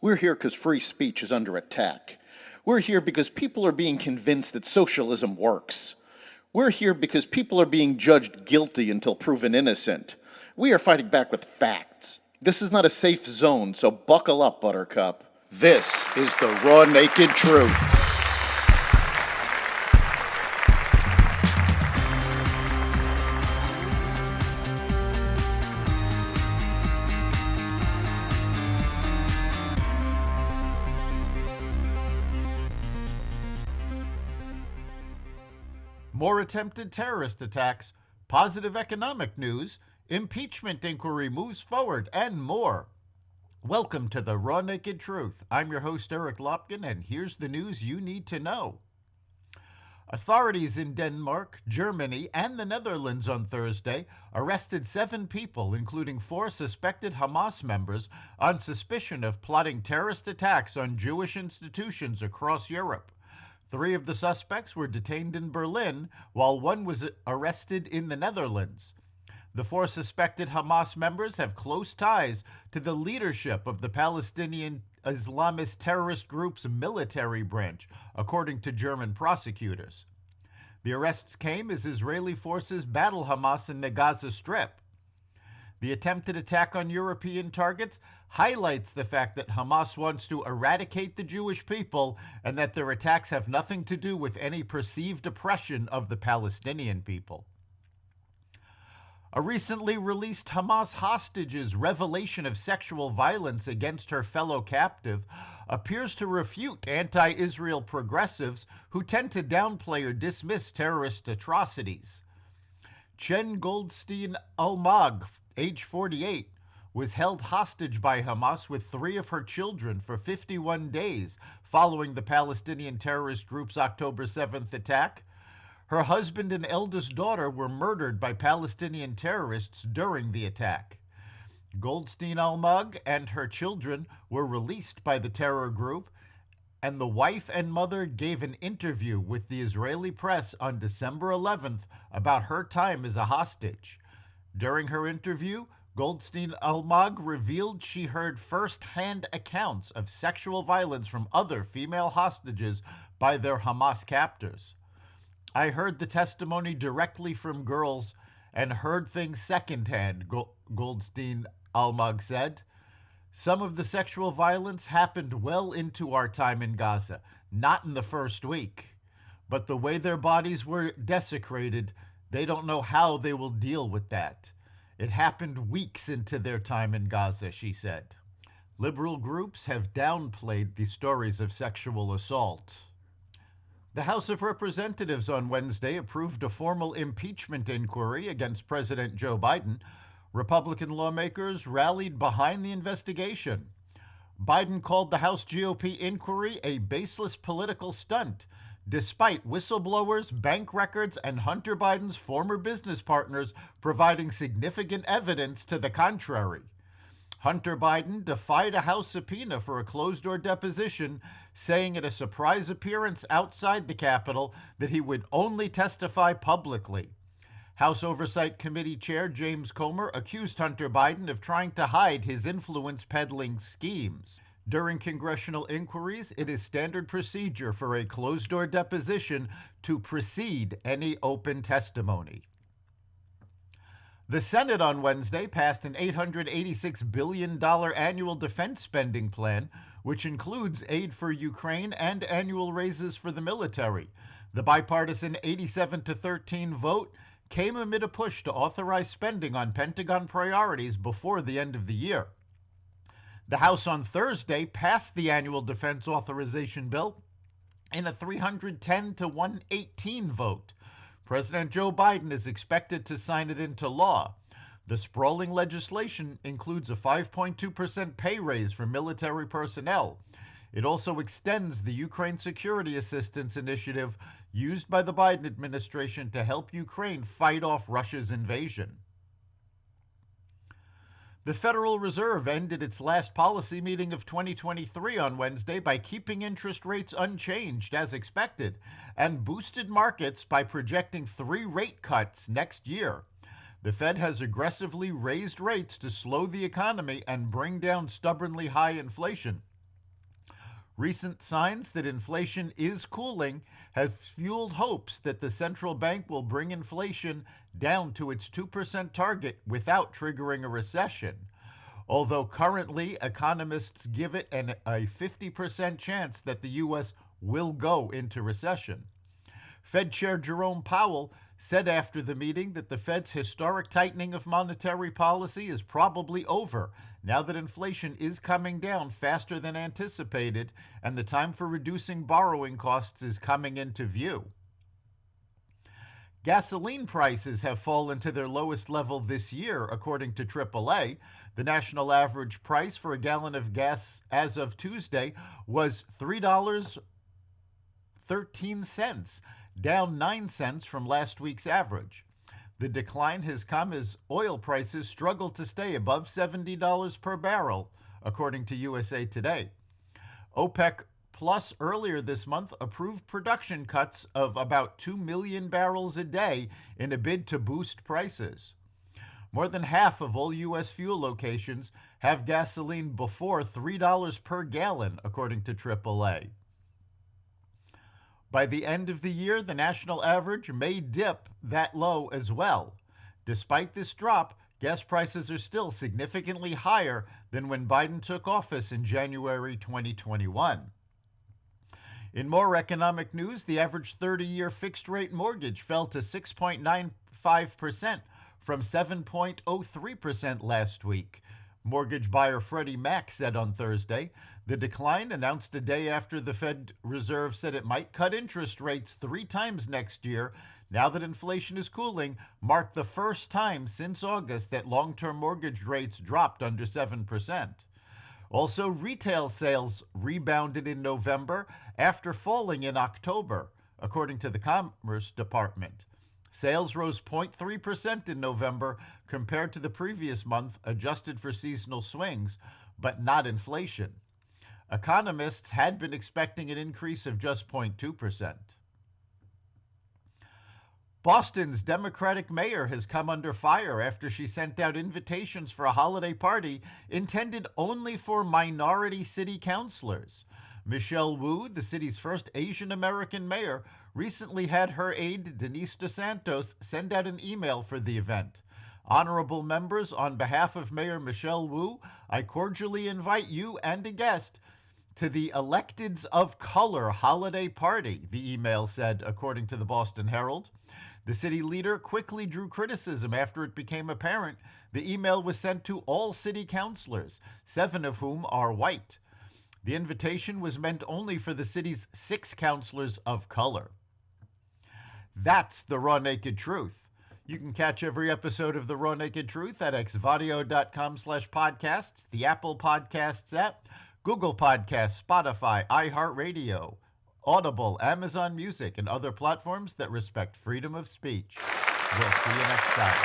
We're here because free speech is under attack. We're here because people are being convinced that socialism works. We're here because people are being judged guilty until proven innocent. We are fighting back with facts. This is not a safe zone, so buckle up, Buttercup. This is the raw, naked truth. More attempted terrorist attacks, positive economic news, impeachment inquiry moves forward, and more. Welcome to the Raw Naked Truth. I'm your host, Eric Lopkin, and here's the news you need to know. Authorities in Denmark, Germany, and the Netherlands on Thursday arrested 7 people, including 4 suspected Hamas members, on suspicion of plotting terrorist attacks on Jewish institutions across Europe. 3 of the suspects were detained in Berlin, while 1 was arrested in the Netherlands. The 4 suspected Hamas members have close ties to the leadership of the Palestinian Islamist terrorist group's military branch, according to German prosecutors. The arrests came as Israeli forces battle Hamas in the Gaza Strip. The attempted attack on European targets highlights the fact that Hamas wants to eradicate the Jewish people and that their attacks have nothing to do with any perceived oppression of the Palestinian people. A recently released Hamas hostage's revelation of sexual violence against her fellow captive appears to refute anti-Israel progressives who tend to downplay or dismiss terrorist atrocities. Chen Goldstein Almag, age 48, was held hostage by Hamas with 3 of her children for 51 days following the Palestinian terrorist group's October 7th attack. Her husband and eldest daughter were murdered by Palestinian terrorists during the attack. Goldstein Almag and her children were released by the terror group, and the wife and mother gave an interview with the Israeli press on December 11th about her time as a hostage. During her interview, Goldstein Almag revealed she heard first-hand accounts of sexual violence from other female hostages by their Hamas captors. I heard the testimony directly from girls and heard things secondhand, Goldstein Almag said. Some of the sexual violence happened well into our time in Gaza, not in the first week. But the way their bodies were desecrated, they don't know how they will deal with that. It happened weeks into their time in Gaza, she said. Liberal groups have downplayed the stories of sexual assault. The House of Representatives on Wednesday approved a formal impeachment inquiry against President Joe Biden. Republican lawmakers rallied behind the investigation. Biden called the House GOP inquiry a baseless political stunt, despite whistleblowers, bank records, and Hunter Biden's former business partners providing significant evidence to the contrary. Hunter Biden defied a House subpoena for a closed-door deposition, saying at a surprise appearance outside the Capitol that he would only testify publicly. House Oversight Committee Chair James Comer accused Hunter Biden of trying to hide his influence-peddling schemes. During congressional inquiries, it is standard procedure for a closed-door deposition to precede any open testimony. The Senate on Wednesday passed an $886 billion annual defense spending plan, which includes aid for Ukraine and annual raises for the military. The bipartisan 87-13 vote came amid a push to authorize spending on Pentagon priorities before the end of the year. The House on Thursday passed the annual defense authorization bill in a 310-118 vote. President Joe Biden is expected to sign it into law. The sprawling legislation includes a 5.2% pay raise for military personnel. It also extends the Ukraine Security Assistance Initiative used by the Biden administration to help Ukraine fight off Russia's invasion. The Federal Reserve ended its last policy meeting of 2023 on Wednesday by keeping interest rates unchanged as expected and boosted markets by projecting 3 rate cuts next year. The Fed has aggressively raised rates to slow the economy and bring down stubbornly high inflation. Recent signs that inflation is cooling have fueled hopes that the central bank will bring inflation down to its 2% target without triggering a recession. Although currently economists give it a 50% chance that the U.S. will go into recession. Fed Chair Jerome Powell said after the meeting that the Fed's historic tightening of monetary policy is probably over now that inflation is coming down faster than anticipated and the time for reducing borrowing costs is coming into view. Gasoline prices have fallen to their lowest level this year, according to AAA. The national average price for a gallon of gas as of Tuesday was $3.13, down 9 cents from last week's average. The decline has come as oil prices struggle to stay above $70 per barrel, according to USA Today. OPEC Plus earlier this month approved production cuts of about 2 million barrels a day in a bid to boost prices. More than half of all U.S. fuel locations have gasoline before $3 per gallon, according to AAA. By the end of the year, the national average may dip that low as well. Despite this drop, gas prices are still significantly higher than when Biden took office in January 2021. In more economic news, the average 30-year fixed-rate mortgage fell to 6.95% from 7.03% last week. Mortgage buyer Freddie Mac said on Thursday. The decline, announced a day after the Fed Reserve said it might cut interest rates 3 times next year, now that inflation is cooling, marked the first time since August that long-term mortgage rates dropped under 7%. Also, retail sales rebounded in November after falling in October, according to the Commerce Department. Sales rose 0.3% in November compared to the previous month, adjusted for seasonal swings, but not inflation. Economists had been expecting an increase of just 0.2%. Boston's Democratic mayor has come under fire after she sent out invitations for a holiday party intended only for minority city councilors. Michelle Wu, the city's first Asian American mayor, recently had her aide, Denise DeSantos, send out an email for the event. Honorable members, on behalf of Mayor Michelle Wu, I cordially invite you and a guest to the Electeds of Color holiday party, the email said, according to the Boston Herald. The city leader quickly drew criticism after it became apparent the email was sent to all city councilors, 7 of whom are white. The invitation was meant only for the city's 6 councilors of color. That's the Raw Naked Truth. You can catch every episode of The Raw Naked Truth at xvadio.com/podcasts, the Apple Podcasts app, Google Podcasts, Spotify, iHeartRadio, Audible, Amazon Music, and other platforms that respect freedom of speech. We'll see you next time.